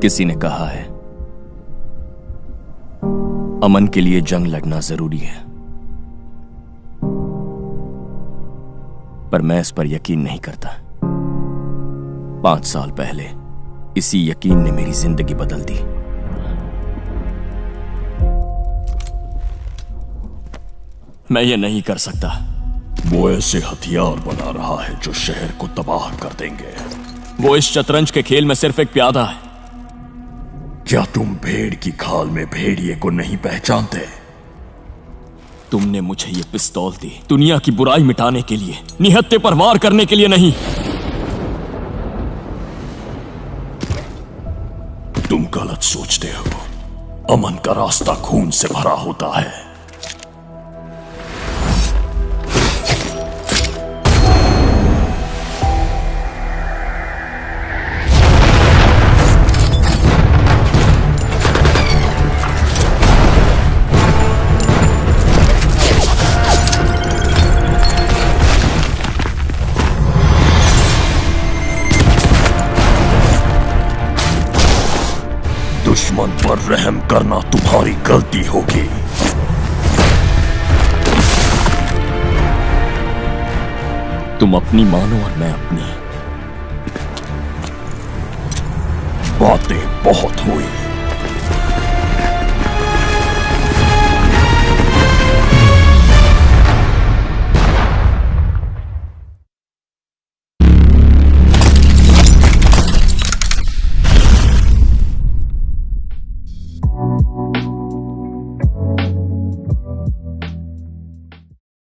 किसी ने कहा है अमन के लिए जंग लड़ना जरूरी है, पर मैं इस पर यकीन नहीं करता। 5 साल पहले इसी यकीन ने मेरी जिंदगी बदल दी। मैं ये नहीं कर सकता। वो ऐसे हथियार बना रहा है जो शहर को तबाह कर देंगे। वो इस शतरंज के खेल में सिर्फ एक प्यादा है। क्या तुम भेड़ की खाल में भेड़िए को नहीं पहचानते? तुमने मुझे ये पिस्तौल दी दुनिया की बुराई मिटाने के लिए, निहत्थे पर वार करने के लिए नहीं। तुम गलत सोचते हो। अमन का रास्ता खून से भरा होता है। दुश्मन पर रहम करना तुम्हारी गलती होगी। तुम अपनी मानो और मैं अपनी। बातें बहुत हुई।